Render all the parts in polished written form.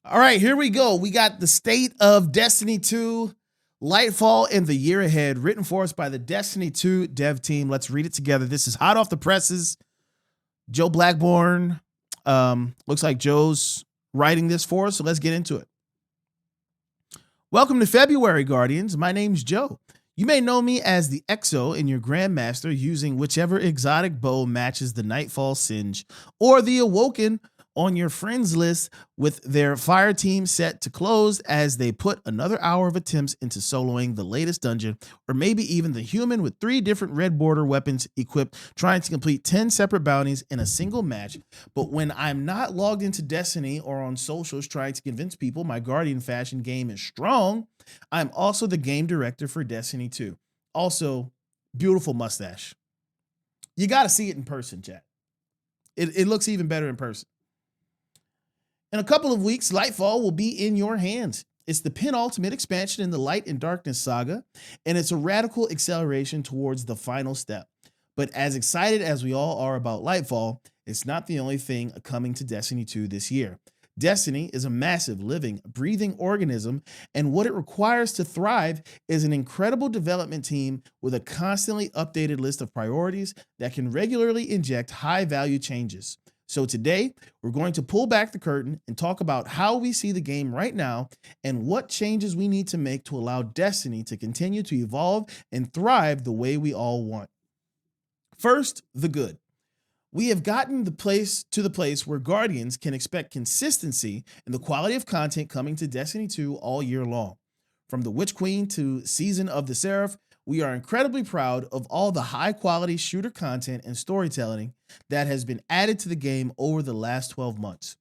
All right, here we go. We got the state of Destiny 2, Lightfall, and the year ahead, written for us by the Destiny 2 dev team. Let's read it together. This is hot off the presses. Joe Blackburn. Looks like Joe's writing this for us, so let's get into it. Welcome to February, Guardians. My name's Joe. You may know me as the Exo in your Grandmaster, using whichever exotic bow matches the Nightfall Singe, or the Awoken on your friends list with their fire team set to close as they put another hour of attempts into soloing the latest dungeon, or maybe even the human with 3 different red border weapons equipped, trying to complete 10 separate bounties in a single match. But when I'm not logged into Destiny or on socials trying to convince people my Guardian fashion game is strong, I'm also the game director for Destiny 2. Also, beautiful mustache. You got to see it in person, chat. It looks even better in person. In a couple of weeks, Lightfall will be in your hands. It's the penultimate expansion in the Light and Darkness saga, and it's a radical acceleration towards the final step. But as excited as we all are about Lightfall, it's not the only thing coming to Destiny 2 this year. Destiny is a massive, living, breathing organism, and what it requires to thrive is an incredible development team with a constantly updated list of priorities that can regularly inject high-value changes. So today, we're going to pull back the curtain and talk about how we see the game right now and what changes we need to make to allow Destiny to continue to evolve and thrive the way we all want. First, the good. We have gotten the place where Guardians can expect consistency in the quality of content coming to Destiny 2 all year long. From the Witch Queen to Season of the Seraph, we are incredibly proud of all the high-quality shooter content and storytelling that has been added to the game over the last 12 months.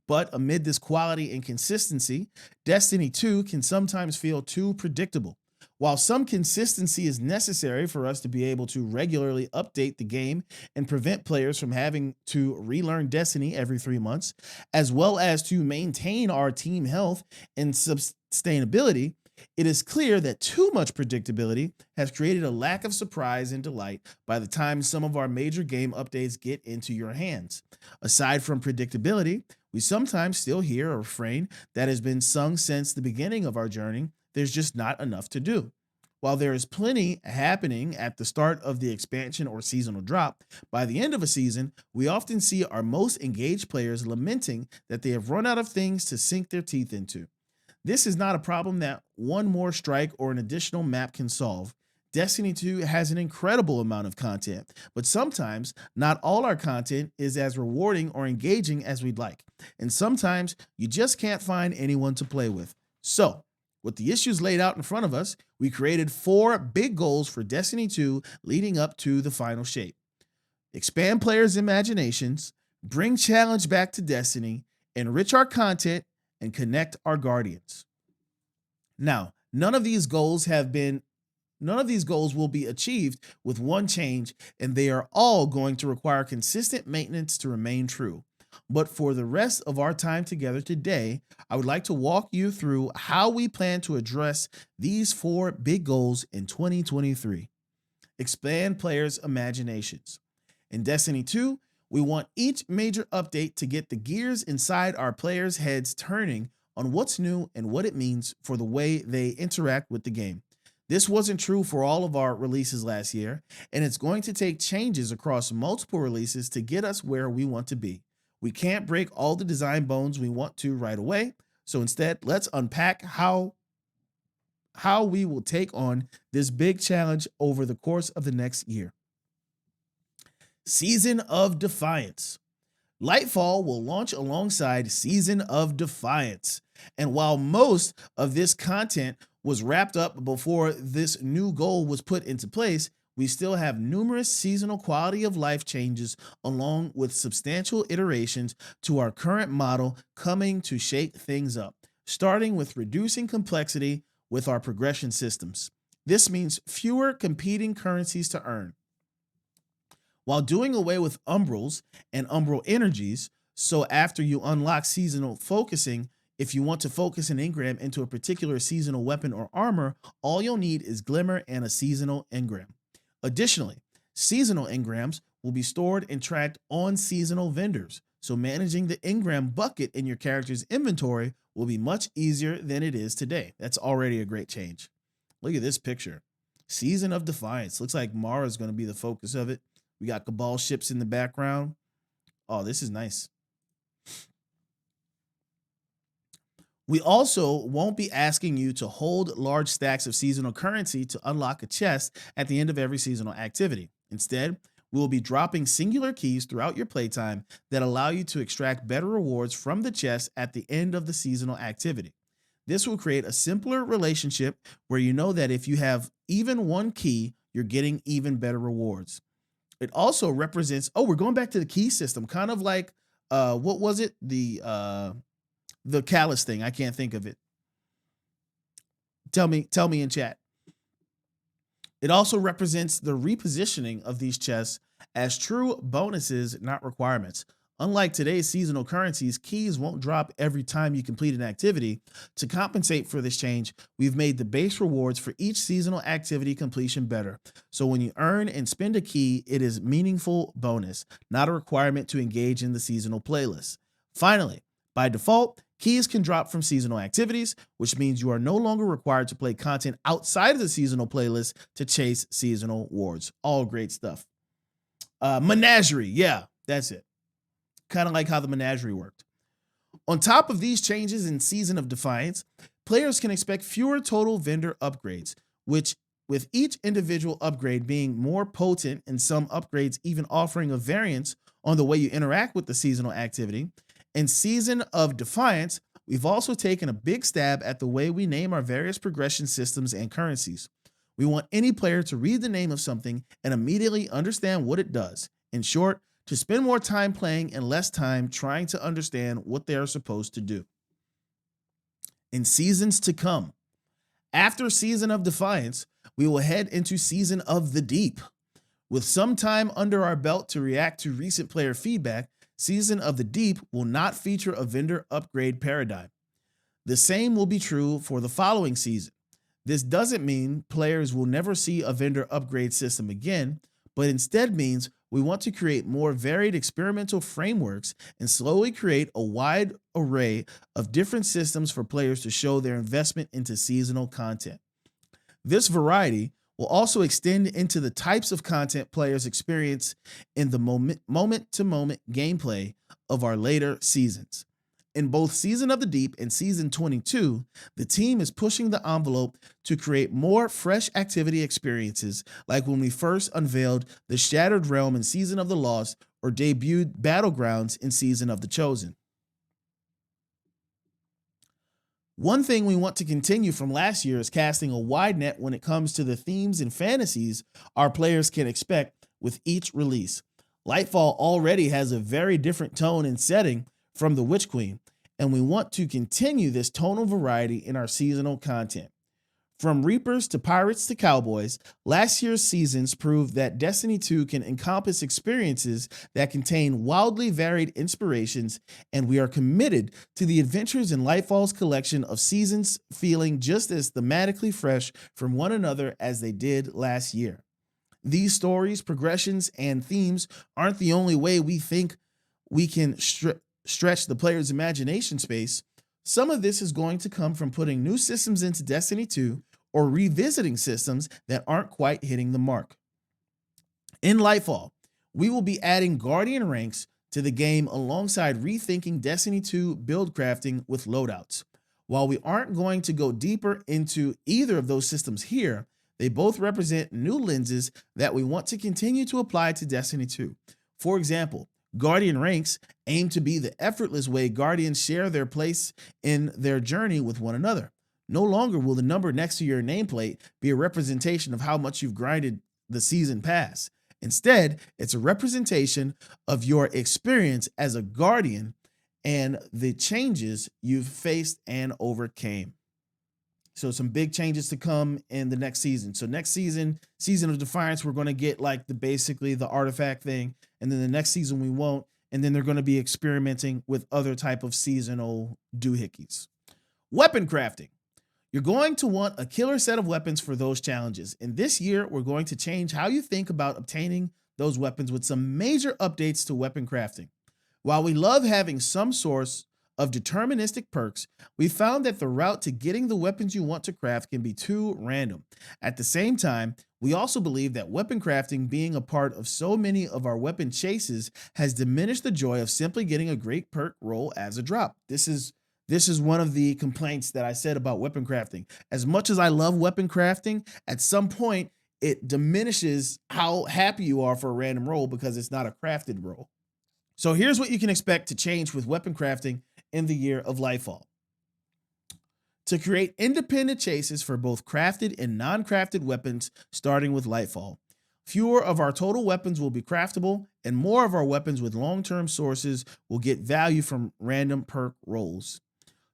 But amid this quality and consistency, Destiny 2 can sometimes feel too predictable. While some consistency is necessary for us to be able to regularly update the game and prevent players from having to relearn Destiny every 3 months, as well as to maintain our team health and sustainability, it is clear that too much predictability has created a lack of surprise and delight by the time some of our major game updates get into your hands. Aside from predictability, we sometimes still hear a refrain that has been sung since the beginning of our journey: there's just not enough to do. While there is plenty happening at the start of the expansion or seasonal drop, by the end of a season, we often see our most engaged players lamenting that they have run out of things to sink their teeth into. This is not a problem that one more strike or an additional map can solve. Destiny 2 has an incredible amount of content, but sometimes not all our content is as rewarding or engaging as we'd like, and sometimes you just can't find anyone to play with. So, with the issues laid out in front of us, we created 4 big goals for Destiny 2 leading up to the final shape. Expand players' imaginations, bring challenge back to Destiny, enrich our content, and connect our Guardians. Now, none of these goals will be achieved with one change, and they are all going to require consistent maintenance to remain true. But for the rest of our time together today, I would like to walk you through how we plan to address these 4 big goals in 2023. Expand players' imaginations. In Destiny 2, we want each major update to get the gears inside our players' heads turning on what's new and what it means for the way they interact with the game. This wasn't true for all of our releases last year, and it's going to take changes across multiple releases to get us where we want to be. We can't break all the design bones we want to right away, so instead, let's unpack how we will take on this big challenge over the course of the next year. Season of Defiance. Lightfall will launch alongside Season of Defiance, and while most of this content was wrapped up before this new goal was put into place, we still have numerous seasonal quality of life changes along with substantial iterations to our current model coming to shake things up, starting with reducing complexity with our progression systems. This means fewer competing currencies to earn, while doing away with umbrals and umbral energies. So after you unlock seasonal focusing, if you want to focus an engram into a particular seasonal weapon or armor, all you'll need is Glimmer and a seasonal engram. Additionally, seasonal engrams will be stored and tracked on seasonal vendors. So managing the engram bucket in your character's inventory will be much easier than it is today. That's already a great change. Look at this picture. Season of Defiance. Looks like Mara is going to be the focus of it. We got Cabal ships in the background. Oh, this is nice. We also won't be asking you to hold large stacks of seasonal currency to unlock a chest at the end of every seasonal activity. Instead, we will be dropping singular keys throughout your playtime that allow you to extract better rewards from the chest at the end of the seasonal activity. This will create a simpler relationship where you know that if you have even one key, you're getting even better rewards. It also represents, oh, we're going back to the key system, kind of like what was it? The callus thing. I can't think of it. Tell me in chat. It also represents the repositioning of these chests as true bonuses, not requirements. Unlike today's seasonal currencies, keys won't drop every time you complete an activity. To compensate for this change, we've made the base rewards for each seasonal activity completion better. So when you earn and spend a key, it is meaningful bonus, not a requirement to engage in the seasonal playlist. Finally, by default, keys can drop from seasonal activities, which means you are no longer required to play content outside of the seasonal playlist to chase seasonal rewards. All great stuff. Menagerie, yeah, that's it. Kind of like how the menagerie worked. On top of these changes in Season of Defiance, players can expect fewer total vendor upgrades, which with each individual upgrade being more potent and some upgrades even offering a variance on the way you interact with the seasonal activity. In Season of Defiance, we've also taken a big stab at the way we name our various progression systems and currencies. We want any player to read the name of something and immediately understand what it does. In short, to spend more time playing and less time trying to understand what they are supposed to do. In seasons to come, after Season of Defiance, we will head into Season of the Deep. With some time under our belt to react to recent player feedback, Season of the Deep will not feature a vendor upgrade paradigm. The same will be true for the following season. This doesn't mean players will never see a vendor upgrade system again, but instead means we want to create more varied experimental frameworks and slowly create a wide array of different systems for players to show their investment into seasonal content. This variety will also extend into the types of content players experience in the moment-to-moment gameplay of our later seasons. In both Season of the Deep and Season 22, the team is pushing the envelope to create more fresh activity experiences, like when we first unveiled the Shattered Realm in Season of the Lost or debuted Battlegrounds in Season of the Chosen. One thing we want to continue from last year is casting a wide net when it comes to the themes and fantasies our players can expect with each release. Lightfall already has a very different tone and setting from the Witch Queen, and we want to continue this tonal variety in our seasonal content. From Reapers to Pirates to Cowboys, last year's seasons proved that Destiny 2 can encompass experiences that contain wildly varied inspirations, and we are committed to the adventures in Lightfall's collection of seasons feeling just as thematically fresh from one another as they did last year. These stories, progressions, and themes aren't the only way we think we can stretch the player's imagination space. Some of this is going to come from putting new systems into Destiny 2 or revisiting systems that aren't quite hitting the mark. In Lightfall, we will be adding Guardian ranks to the game alongside rethinking Destiny 2 build crafting with loadouts. While we aren't going to go deeper into either of those systems here, they both represent new lenses that we want to continue to apply to Destiny 2. For example, Guardian ranks aim to be the effortless way Guardians share their place in their journey with one another. No longer will the number next to your nameplate be a representation of how much you've grinded the season pass. Instead, it's a representation of your experience as a Guardian and the changes you've faced and overcame. So some big changes to come in the next season. So next season, Season of Defiance, we're going to get like basically the artifact thing. And then the next season we won't. And then they're going to be experimenting with other type of seasonal doohickeys. Weapon crafting. You're going to want a killer set of weapons for those challenges. And this year, we're going to change how you think about obtaining those weapons with some major updates to weapon crafting. While we love having some source of deterministic perks, we found that the route to getting the weapons you want to craft can be too random. At the same time, we also believe that weapon crafting being a part of so many of our weapon chases has diminished the joy of simply getting a great perk roll as a drop. This is one of the complaints that I said about weapon crafting. As much as I love weapon crafting, at some point it diminishes how happy you are for a random roll because it's not a crafted roll. So here's what you can expect to change with weapon crafting in the year of Lightfall. To create independent chases for both crafted and non-crafted weapons starting with Lightfall. Fewer of our total weapons will be craftable, and more of our weapons with long-term sources will get value from random perk rolls.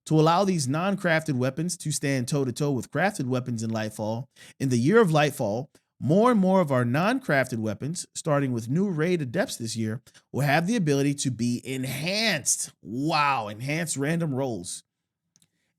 To allow these non-crafted weapons to stand toe-to-toe with crafted weapons in Lightfall, in the year of Lightfall, more and more of our non-crafted weapons, starting with new raid adepts this year, will have the ability to be enhanced. Wow, enhanced random rolls.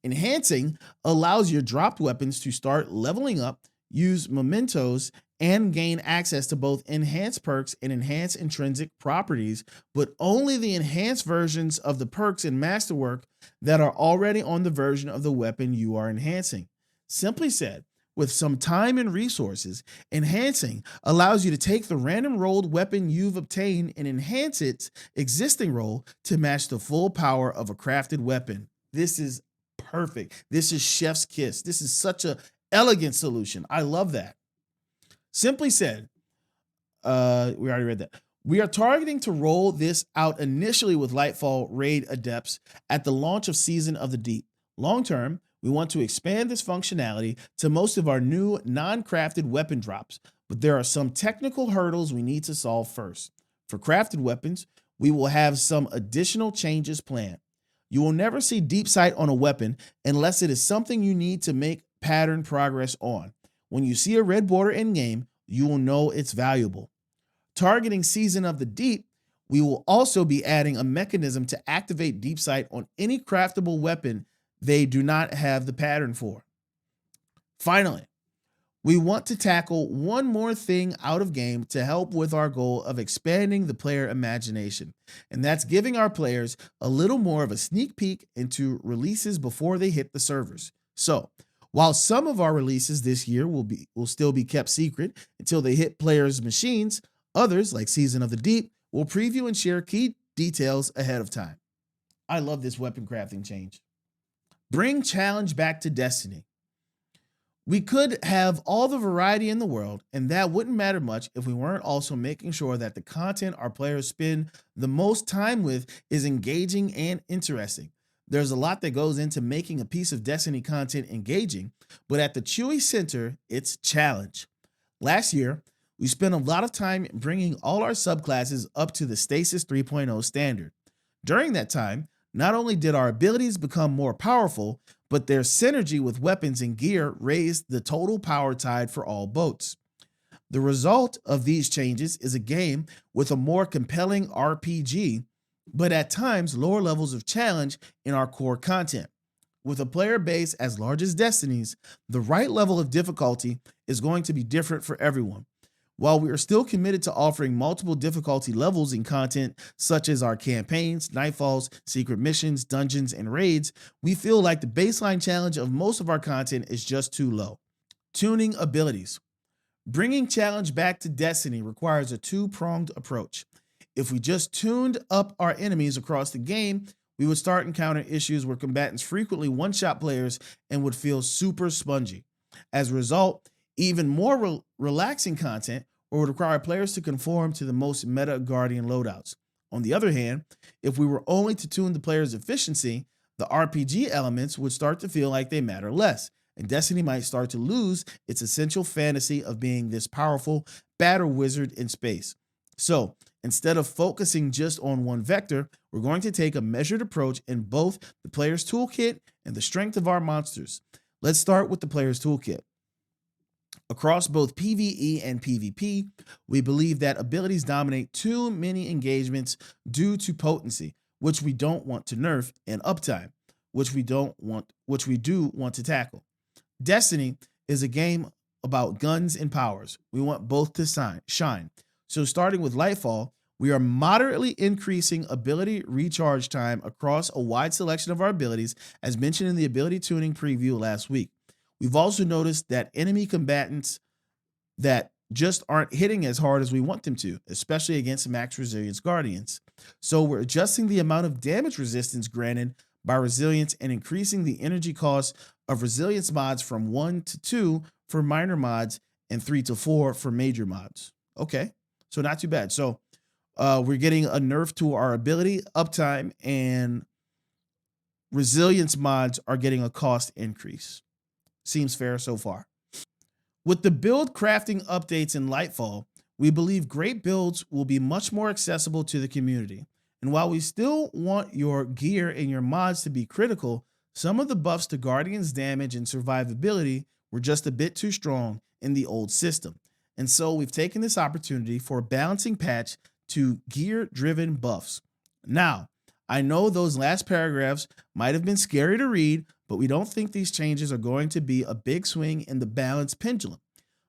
Enhancing allows your dropped weapons to start leveling up, use mementos, and gain access to both enhanced perks and enhanced intrinsic properties, but only the enhanced versions of the perks and masterwork that are already on the version of the weapon you are enhancing. Simply said, with some time and resources, enhancing allows you to take the random rolled weapon you've obtained and enhance its existing roll to match the full power of a crafted weapon. This is perfect. This is chef's kiss. This is such an elegant solution. I love that. Simply said, we already read that. We are targeting to roll this out initially with Lightfall raid adepts at the launch of Season of the Deep. Long term, we want to expand this functionality to most of our new non-crafted weapon drops, but there are some technical hurdles we need to solve first. For crafted weapons, we will have some additional changes planned. You will never see deep sight on a weapon unless it is something you need to make pattern progress on. When you see a red border in game, you will know it's valuable. Targeting Season of the Deep, we will also be adding a mechanism to activate deep sight on any craftable weapon they do not have the pattern for. Finally, we want to tackle one more thing out of game to help with our goal of expanding the player imagination, and that's giving our players a little more of a sneak peek into releases before they hit the servers. So, while some of our releases this year will still be kept secret until they hit players' machines, others, like Season of the Deep, will preview and share key details ahead of time. I love this weapon crafting change. Bring challenge back to Destiny. We could have all the variety in the world, and that wouldn't matter much if we weren't also making sure that the content our players spend the most time with is engaging and interesting. There's a lot that goes into making a piece of Destiny content engaging, but at the Chewy center, it's challenge. Last year, we spent a lot of time bringing all our subclasses up to the Stasis 3.0 standard. During that time, not only did our abilities become more powerful, but their synergy with weapons and gear raised the total power tide for all boats. The result of these changes is a game with a more compelling RPG, but at times lower levels of challenge in our core content. With a player base as large as Destiny's, the right level of difficulty is going to be different for everyone. While we are still committed to offering multiple difficulty levels in content such as our campaigns, nightfalls, secret missions, dungeons, and raids, we feel like the baseline challenge of most of our content is just too low. Tuning abilities. Bringing challenge back to Destiny requires a two-pronged approach. If we just tuned up our enemies across the game, we would start encountering issues where combatants frequently one-shot players and would feel super spongy. As a result, even more relaxing content would require players to conform to the most meta Guardian loadouts. On the other hand, if we were only to tune the player's efficiency, the RPG elements would start to feel like they matter less, and Destiny might start to lose its essential fantasy of being this powerful battle wizard in space. So, instead of focusing just on one vector, we're going to take a measured approach in both the player's toolkit and the strength of our monsters. Let's start with the player's toolkit. Across both PvE and PvP, we believe that abilities dominate too many engagements due to potency, which we don't want to nerf, and uptime, which we do want to tackle. Destiny is a game about guns and powers. We want both to shine. So starting with Lightfall, We are moderately increasing ability recharge time across a wide selection of our abilities, as mentioned in the ability tuning preview last week. We've also noticed that enemy combatants that just aren't hitting as hard as we want them to, especially against max resilience guardians. So we're adjusting the amount of damage resistance granted by resilience and increasing the energy cost of resilience mods from 1 to 2 for minor mods and 3 to 4 for major mods. Okay, so not too bad. So we're getting a nerf to our ability uptime, and resilience mods are getting a cost increase. Seems fair so far. With the build crafting updates in Lightfall, we believe great builds will be much more accessible to the community. And while we still want your gear and your mods to be critical, some of the buffs to Guardian's damage and survivability were just a bit too strong in the old system. And so we've taken this opportunity for a balancing patch to gear-driven buffs. Now, I know those last paragraphs might have been scary to read, but we don't think these changes are going to be a big swing in the balance pendulum.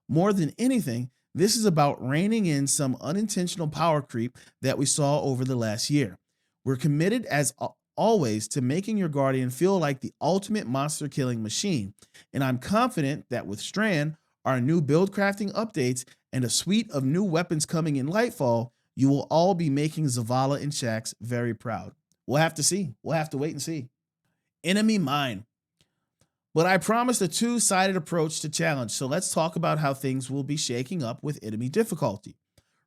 More than anything, this is about reining in some unintentional power creep that we saw over the last year. We're committed, as always, to making your Guardian feel like the ultimate monster killing machine, and I'm confident that with Strand, our new build crafting updates, and a suite of new weapons coming in Lightfall, you will all be making Zavala and Shaxx very proud. We'll have to see. We'll have to wait and see. Enemy Mine. But I promised a two-sided approach to challenge, so let's talk about how things will be shaking up with enemy difficulty.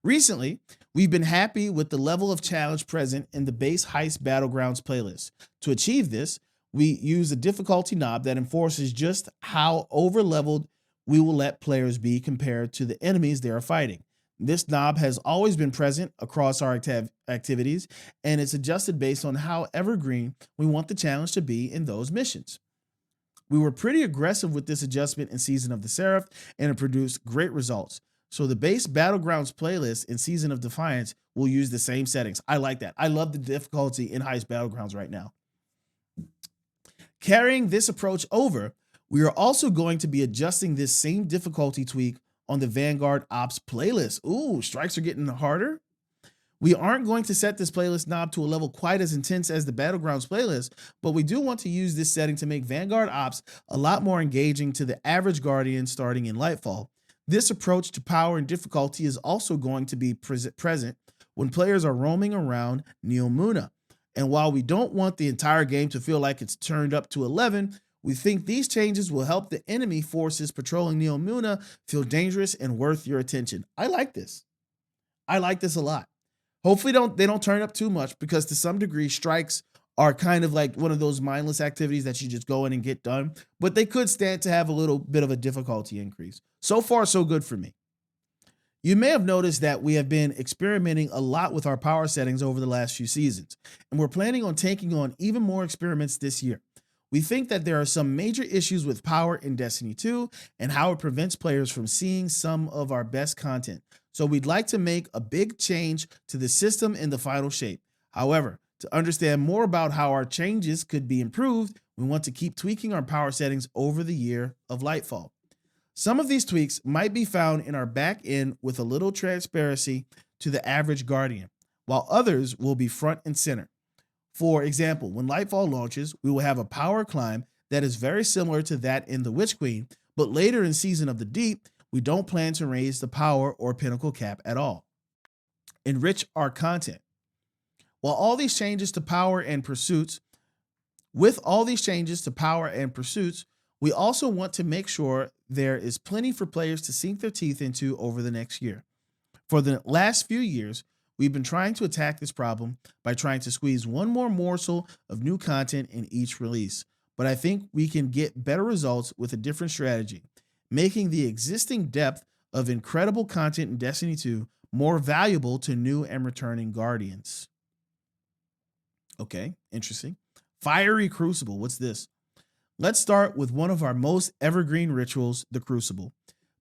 Recently, we've been happy with the level of challenge present in the base Heist Battlegrounds playlist. To achieve this, we use a difficulty knob that enforces just how over-leveled we will let players be compared to the enemies they are fighting. This knob has always been present across our activities, and it's adjusted based on how evergreen we want the challenge to be in those missions. We were pretty aggressive with this adjustment in Season of the Seraph, and it produced great results. So the base Battlegrounds playlist in Season of Defiance will use the same settings. I like that. I love the difficulty in Heist Battlegrounds right now. Carrying this approach over, we are also going to be adjusting this same difficulty tweak on the Vanguard Ops playlist. Ooh, strikes are getting harder. We aren't going to set this playlist knob to a level quite as intense as the Battlegrounds playlist, but we do want to use this setting to make Vanguard Ops a lot more engaging to the average Guardian starting in Lightfall. This approach to power and difficulty is also going to be present when players are roaming around Neo Muna. And while we don't want the entire game to feel like it's turned up to 11, we think these changes will help the enemy forces patrolling Neo Muna feel dangerous and worth your attention. I like this. I like this a lot. Hopefully they don't turn up too much, because to some degree strikes are kind of like one of those mindless activities that you just go in and get done, but they could stand to have a little bit of a difficulty increase. So far, so good for me. You may have noticed that we have been experimenting a lot with our power settings over the last few seasons, and we're planning on taking on even more experiments this year. We think that there are some major issues with power in Destiny 2 and how it prevents players from seeing some of our best content. So we'd like to make a big change to the system in the final shape. However, to understand more about how our changes could be improved, we want to keep tweaking our power settings over the year of Lightfall. Some of these tweaks might be found in our back end with a little transparency to the average Guardian, while others will be front and center. For example, when Lightfall launches, we will have a power climb that is very similar to that in the Witch Queen, but later in Season of the Deep, we don't plan to raise the power or pinnacle cap at all. Enrich our content. With all these changes to power and pursuits, we also want to make sure there is plenty for players to sink their teeth into over the next year. For the last few years, we've been trying to attack this problem by trying to squeeze one more morsel of new content in each release, but I think we can get better results with a different strategy, making the existing depth of incredible content in Destiny 2 more valuable to new and returning Guardians. Okay, interesting. Fiery Crucible, what's this? Let's start with one of our most evergreen rituals, the Crucible.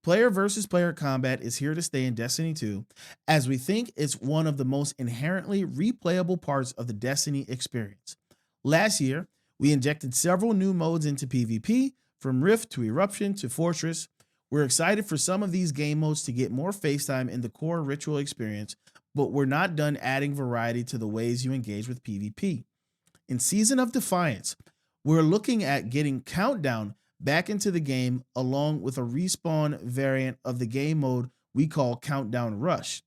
Player versus player combat is here to stay in Destiny 2, as we think it's one of the most inherently replayable parts of the Destiny experience. Last year, we injected several new modes into PvP, from Rift to Eruption to Fortress. We're excited for some of these game modes to get more face time in the core ritual experience, but we're not done adding variety to the ways you engage with PvP. In Season of Defiance, we're looking at getting Countdown back into the game along with a respawn variant of the game mode we call Countdown Rush,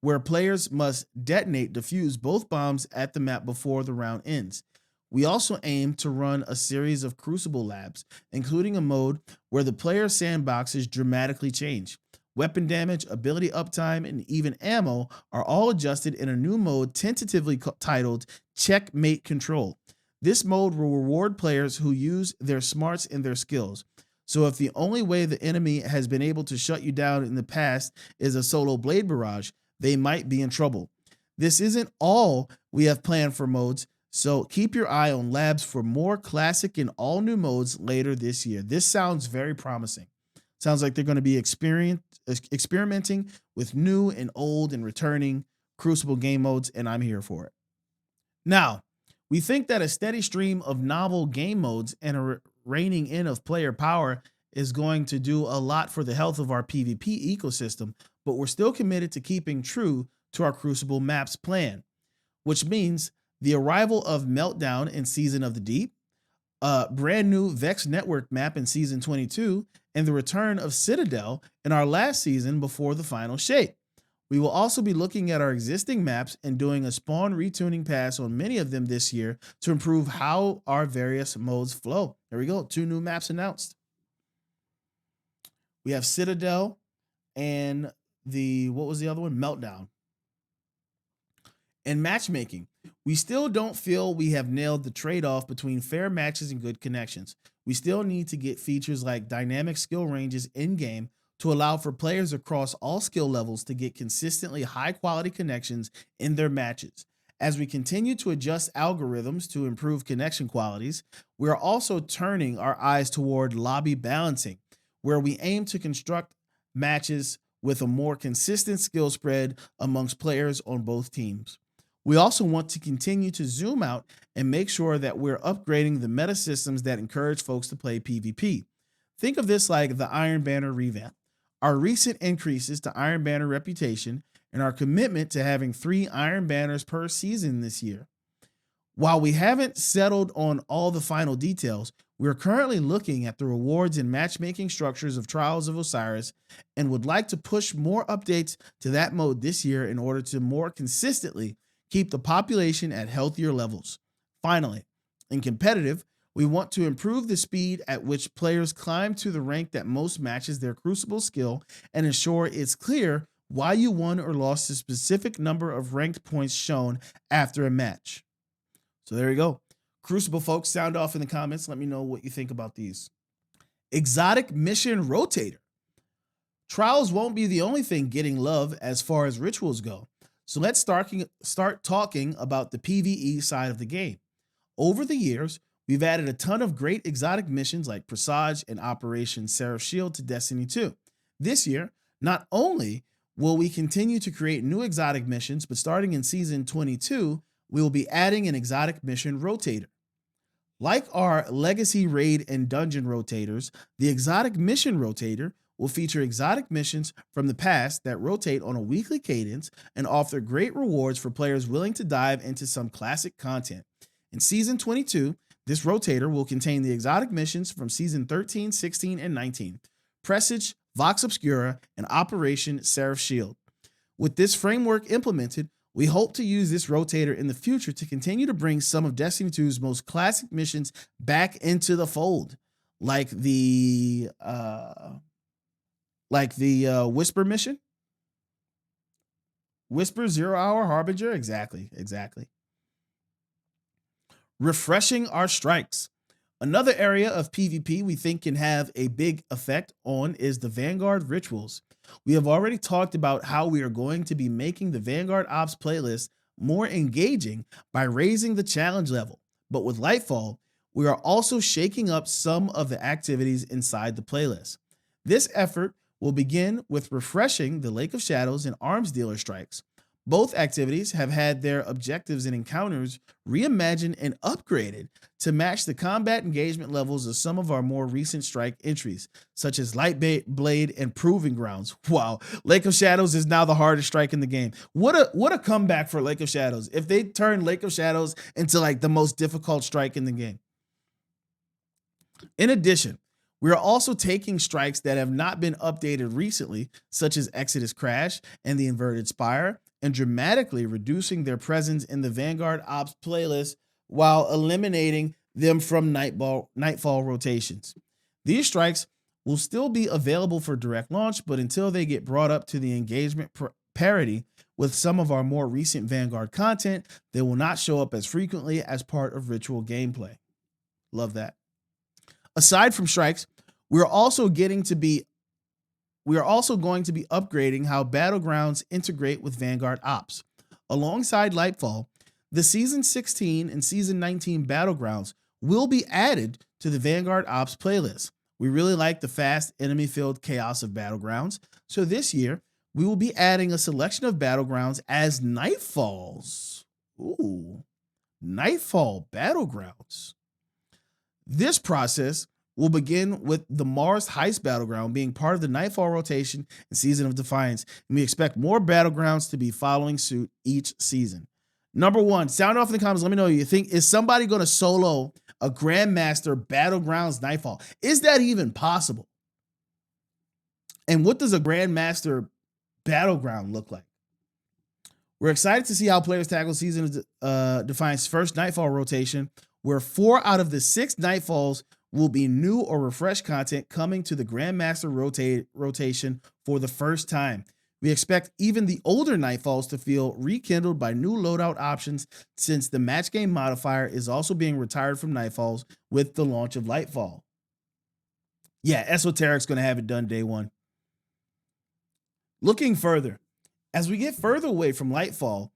where players must defuse both bombs at the map before the round ends. We also aim to run a series of Crucible labs, including a mode where the player sandboxes dramatically change. Weapon damage, ability uptime, and even ammo are all adjusted in a new mode tentatively titled Checkmate Control. This mode will reward players who use their smarts and their skills. So if the only way the enemy has been able to shut you down in the past is a solo blade barrage, they might be in trouble. This isn't all we have planned for modes, so keep your eye on labs for more classic and all new modes later this year. This sounds very promising. Sounds like they're going to be experimenting with new and old and returning Crucible game modes, and I'm here for it. Now, we think that a steady stream of novel game modes and a reining in of player power is going to do a lot for the health of our PvP ecosystem, but we're still committed to keeping true to our Crucible maps plan, which means the arrival of Meltdown in Season of the Deep, a brand new Vex Network map in Season 22, and the return of Citadel in our last season before the final shape. We will also be looking at our existing maps and doing a spawn retuning pass on many of them this year to improve how our various modes flow. There we go, 2 new maps announced. We have Citadel and what was the other one? Meltdown. In matchmaking, we still don't feel we have nailed the trade-off between fair matches and good connections. We still need to get features like dynamic skill ranges in-game to allow for players across all skill levels to get consistently high-quality connections in their matches. As we continue to adjust algorithms to improve connection qualities, we are also turning our eyes toward lobby balancing, where we aim to construct matches with a more consistent skill spread amongst players on both teams. We also want to continue to zoom out and make sure that we're upgrading the meta systems that encourage folks to play PvP. Think of this like the Iron Banner revamp. Our recent increases to Iron Banner reputation and our commitment to having 3 Iron Banners per season this year. While we haven't settled on all the final details, we are currently looking at the rewards and matchmaking structures of Trials of Osiris and would like to push more updates to that mode this year in order to more consistently keep the population at healthier levels. Finally, in competitive, we want to improve the speed at which players climb to the rank that most matches their Crucible skill and ensure it's clear why you won or lost a specific number of ranked points shown after a match. So there you go. Crucible folks, sound off in the comments. Let me know what you think about these. Exotic Mission Rotator. Trials won't be the only thing getting love as far as rituals go. So let's start talking about the PvE side of the game. Over the years, we've added a ton of great exotic missions like Presage and Operation Seraph Shield to Destiny 2. This year, not only will we continue to create new exotic missions, but starting in Season 22, we will be adding an exotic mission rotator. Like our Legacy Raid and Dungeon rotators, the exotic mission rotator will feature exotic missions from the past that rotate on a weekly cadence and offer great rewards for players willing to dive into some classic content. In Season 22, this rotator will contain the exotic missions from Season 13, 16, and 19, Presage, Vox Obscura, and Operation Seraph Shield. With this framework implemented, we hope to use this rotator in the future to continue to bring some of Destiny 2's most classic missions back into the fold, like the Whisper mission. Whisper, 0 Hour Harbinger. Exactly. Refreshing our strikes. Another area of PvP we think can have a big effect on is the Vanguard rituals. We have already talked about how we are going to be making the Vanguard Ops playlist more engaging by raising the challenge level. But with Lightfall, we are also shaking up some of the activities inside the playlist. This effort will begin with refreshing the Lake of Shadows and Arms Dealer strikes. Both activities have had their objectives and encounters reimagined and upgraded to match the combat engagement levels of some of our more recent strike entries, such as Blade and Proving Grounds. Wow, Lake of Shadows is now the hardest strike in the game. What a comeback for Lake of Shadows. If they turn Lake of Shadows into like the most difficult strike in the game. In addition, we are also taking strikes that have not been updated recently, such as Exodus Crash and the Inverted Spire, and dramatically reducing their presence in the Vanguard Ops playlist while eliminating them from nightfall rotations. These strikes will still be available for direct launch, but until they get brought up to the engagement parity with some of our more recent Vanguard content, they will not show up as frequently as part of ritual gameplay. Love that. Aside from strikes, we are also going to be upgrading how Battlegrounds integrate with Vanguard Ops. Alongside Lightfall, the Season 16 and Season 19 Battlegrounds will be added to the Vanguard Ops playlist. We really like the fast enemy-filled chaos of Battlegrounds, so this year we will be adding a selection of Battlegrounds as Nightfalls. Ooh, Nightfall Battlegrounds. This process will begin with the Mars Heist Battleground being part of the Nightfall rotation and Season of Defiance, and we expect more Battlegrounds to be following suit each season. Number one, sound off in the comments. Let me know what you think. Is somebody going to solo a Grandmaster Battlegrounds Nightfall? Is that even possible? And what does a Grandmaster Battleground look like? We're excited to see how players tackle Season of Defiance first Nightfall rotation, where 4 out of the 6 Nightfalls will be new or refreshed content coming to the Grandmaster rotation for the first time. We expect even the older Nightfalls to feel rekindled by new loadout options, since the match game modifier is also being retired from Nightfalls with the launch of Lightfall. Yeah, Esoteric's going to have it done day one. Looking further, as we get further away from Lightfall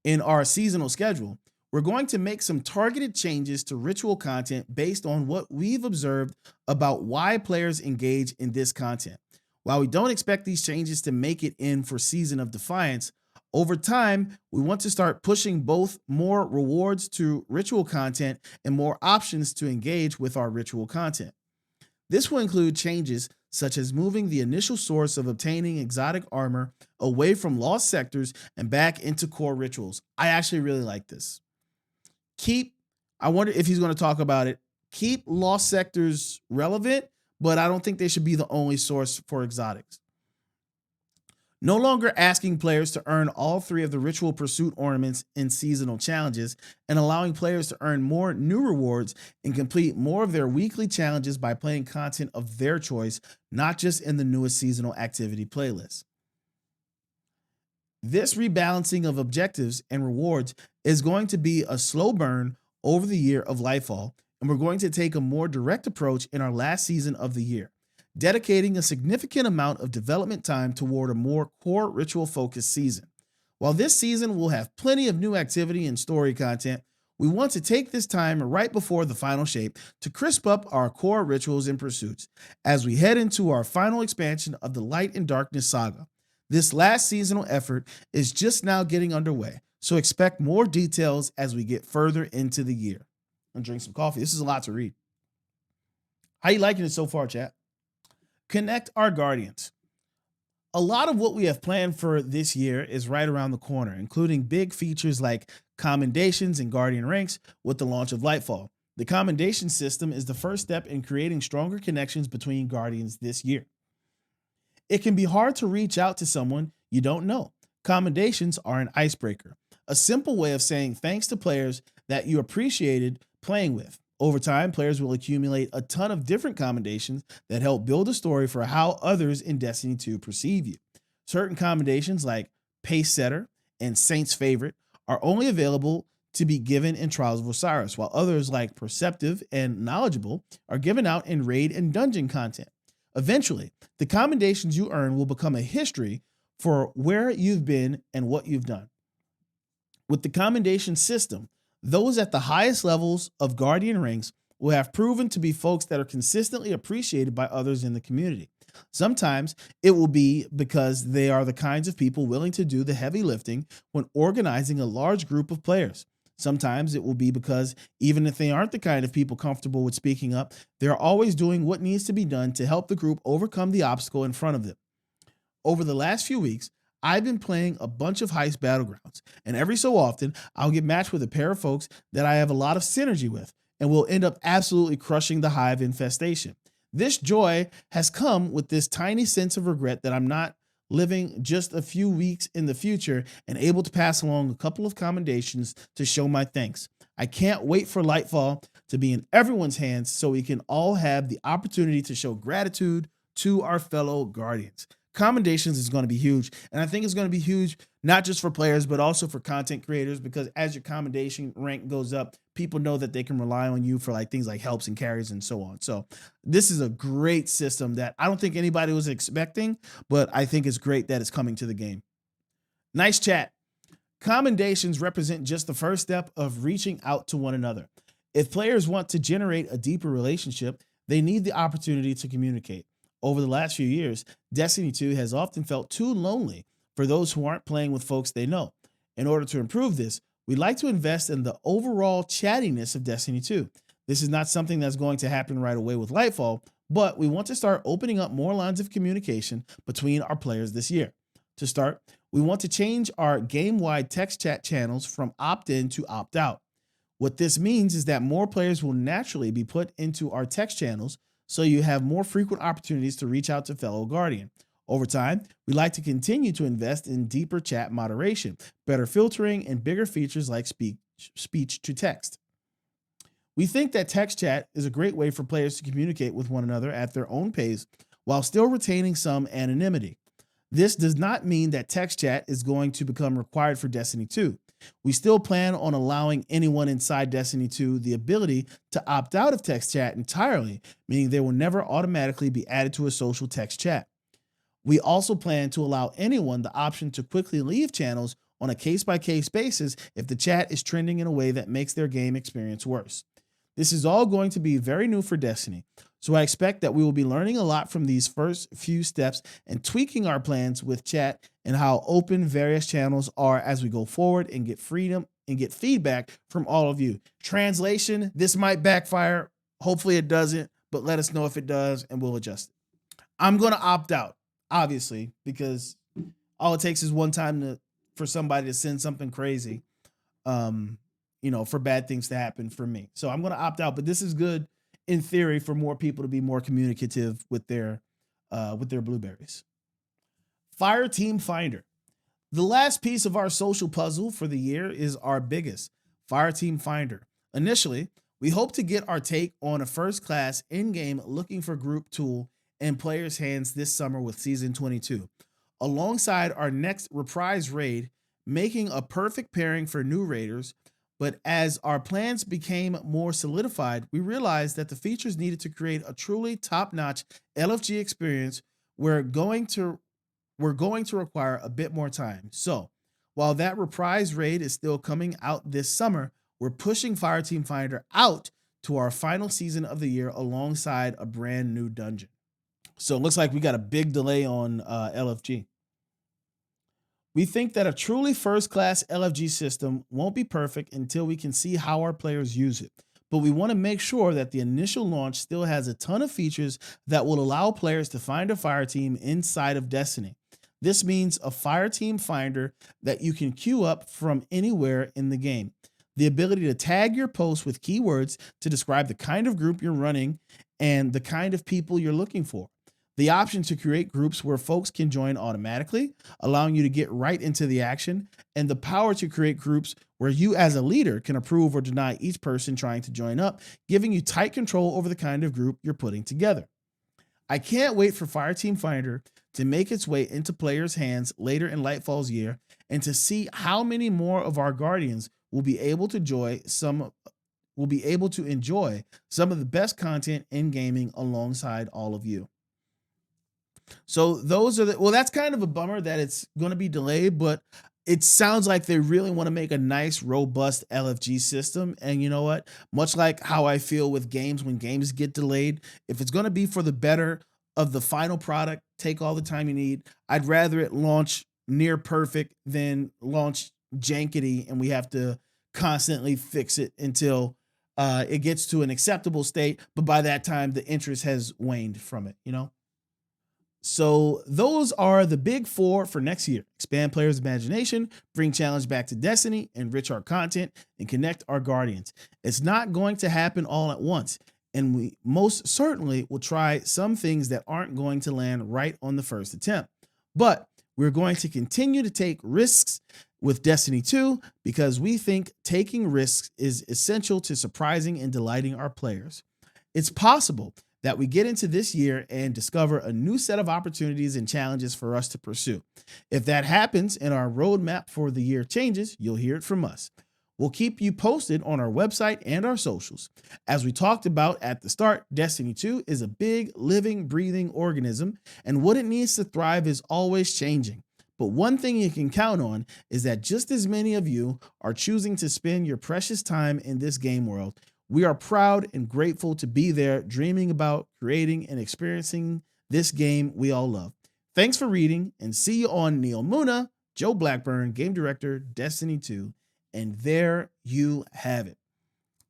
in our seasonal schedule, we're going to make some targeted changes to ritual content based on what we've observed about why players engage in this content. While we don't expect these changes to make it in for Season of Defiance, over time, we want to start pushing both more rewards to ritual content and more options to engage with our ritual content. This will include changes such as moving the initial source of obtaining exotic armor away from lost sectors and back into core rituals. I actually really like this. I wonder if he's going to talk about it. Keep lost sectors relevant, but I don't think they should be the only source for exotics. No longer asking players to earn all 3 of the ritual pursuit ornaments in seasonal challenges, and allowing players to earn more new rewards and complete more of their weekly challenges by playing content of their choice, not just in the newest seasonal activity playlist. This rebalancing of objectives and rewards is going to be a slow burn over the year of Lightfall, and we're going to take a more direct approach in our last season of the year, dedicating a significant amount of development time toward a more core ritual-focused season. While this season will have plenty of new activity and story content, we want to take this time right before the final shape to crisp up our core rituals and pursuits as we head into our final expansion of the Light and Darkness saga. This last seasonal effort is just now getting underway, so expect more details as we get further into the year. And drink some coffee. This is a lot to read. How you liking it so far, chat? Connect our Guardians. A lot of what we have planned for this year is right around the corner, including big features like commendations and Guardian ranks with the launch of Lightfall. The commendation system is the first step in creating stronger connections between Guardians this year. It can be hard to reach out to someone you don't know. Commendations are an icebreaker, a simple way of saying thanks to players that you appreciated playing with. Over time, players will accumulate a ton of different commendations that help build a story for how others in Destiny 2 perceive you. Certain commendations like Pace Setter and Saint's Favorite are only available to be given in Trials of Osiris, while others like Perceptive and Knowledgeable are given out in raid and dungeon content. Eventually, the commendations you earn will become a history for where you've been and what you've done. With the commendation system, those at the highest levels of Guardian ranks will have proven to be folks that are consistently appreciated by others in the community. Sometimes it will be because they are the kinds of people willing to do the heavy lifting when organizing a large group of players. Sometimes it will be because even if they aren't the kind of people comfortable with speaking up, they're always doing what needs to be done to help the group overcome the obstacle in front of them. Over the last few weeks, I've been playing a bunch of Heist Battlegrounds, and every so often, I'll get matched with a pair of folks that I have a lot of synergy with, and will end up absolutely crushing the hive infestation. This joy has come with this tiny sense of regret that I'm not living just a few weeks in the future and able to pass along a couple of commendations to show my thanks. I can't wait for Lightfall to be in everyone's hands so we can all have the opportunity to show gratitude to our fellow Guardians. Commendations is going to be huge, and I think it's going to be huge not just for players but also for content creators, because as your commendation rank goes up, people know that they can rely on you for like things like helps and carries and so on. So this is a great system that I don't think anybody was expecting, but I think it's great that it's coming to the game. Nice chat. Commendations represent just the first step of reaching out to one another. If players want to generate a deeper relationship, they need the opportunity to communicate. Over the last few years, Destiny 2 has often felt too lonely for those who aren't playing with folks they know. In order to improve this, we'd like to invest in the overall chattiness of Destiny 2. This is not something that's going to happen right away with Lightfall, but we want to start opening up more lines of communication between our players this year. To start, we want to change our game-wide text chat channels from opt-in to opt-out. What this means is that more players will naturally be put into our text channels, so you have more frequent opportunities to reach out to fellow Guardian. Over time, we like to continue to invest in deeper chat moderation, better filtering, and bigger features like speech to text. We think that text chat is a great way for players to communicate with one another at their own pace while still retaining some anonymity. This does not mean that text chat is going to become required for Destiny 2. We still plan on allowing anyone inside Destiny 2 the ability to opt out of text chat entirely, meaning they will never automatically be added to a social text chat. We also plan to allow anyone the option to quickly leave channels on a case-by-case basis if the chat is trending in a way that makes their game experience worse. This is all going to be very new for Destiny, so I expect that we will be learning a lot from these first few steps and tweaking our plans with chat and how open various channels are as we go forward and get freedom and get feedback from all of you. Translation, this might backfire. Hopefully it doesn't, but let us know if it does and we'll adjust it. I'm going to opt out, obviously, because all it takes is one time for somebody to send something crazy, for bad things to happen for me. So I'm going to opt out, but this is good in theory for more people to be more communicative with their blueberries. Fire Team Finder. The last piece of our social puzzle for the year is our biggest, Fire Team Finder. Initially, we hope to get our take on a first-class in-game looking for group tool in players' hands this summer with Season 22, alongside our next Reprise raid, making a perfect pairing for new raiders. But as our plans became more solidified, we realized that the features needed to create a truly top-notch LFG experience were going to require a bit more time. So while that Reprise raid is still coming out this summer, we're pushing Fire Team Finder out to our final season of the year alongside a brand new dungeon. So it looks like we got a big delay on LFG. We think that a truly first-class LFG system won't be perfect until we can see how our players use it, but we want to make sure that the initial launch still has a ton of features that will allow players to find a fire team inside of Destiny. This means a fire team finder that you can queue up from anywhere in the game, the ability to tag your posts with keywords to describe the kind of group you're running and the kind of people you're looking for, the option to create groups where folks can join automatically, allowing you to get right into the action, and the power to create groups where you as a leader can approve or deny each person trying to join up, giving you tight control over the kind of group you're putting together. I can't wait for Fire Team Finder to make its way into players' hands later in Lightfall's year and to see how many more of our Guardians will be able to enjoy some of the best content in gaming alongside all of you. So those are that's kind of a bummer that it's going to be delayed, but it sounds like they really want to make a nice, robust LFG system. And you know what? Much like how I feel with games when games get delayed, if it's going to be for the better of the final product take all the time you need. I'd rather it launch near perfect than launch jankety and we have to constantly fix it until it gets to an acceptable state. But by that time, the interest has waned from it, you know? So those are the big four for next year. Expand players' imagination, bring challenge back to Destiny, enrich our content, and connect our guardians. It's not going to happen all at once, and we most certainly will try some things that aren't going to land right on the first attempt. But we're going to continue to take risks with Destiny 2 because we think taking risks is essential to surprising and delighting our players. It's possible that we get into this year and discover a new set of opportunities and challenges for us to pursue. If that happens and our roadmap for the year changes, you'll hear it from us. We'll keep you posted on our website and our socials. As we talked about at the start, Destiny 2 is a big, living, breathing organism, and what it needs to thrive is always changing. But one thing you can count on is that just as many of you are choosing to spend your precious time in this game world, we are proud and grateful to be there, dreaming about creating and experiencing this game we all love. Thanks for reading, and see you on Neil Muna, Joe Blackburn, Game Director, Destiny 2. And there you have it.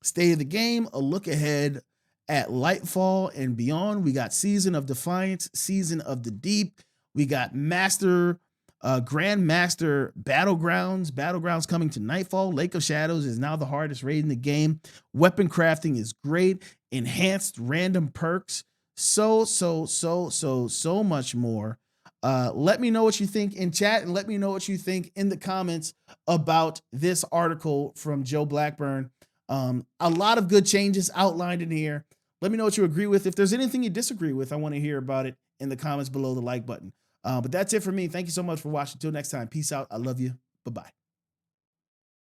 State of the game, a look ahead at Lightfall and beyond. We got Season of Defiance, Season of the Deep. We got Grandmaster Battlegrounds. Battlegrounds coming to Nightfall. Lake of Shadows is now the hardest raid in the game. Weapon crafting is great. Enhanced random perks. So much more. Let me know what you think in chat, and let me know what you think in the comments about this article from Joe Blackburn. A lot of good changes outlined in here. Let me know what you agree with. If there's anything you disagree with, I want to hear about it in the comments below the like button. But that's it for me. Thank you so much for watching. Until next time, peace out. I love you. Bye-bye.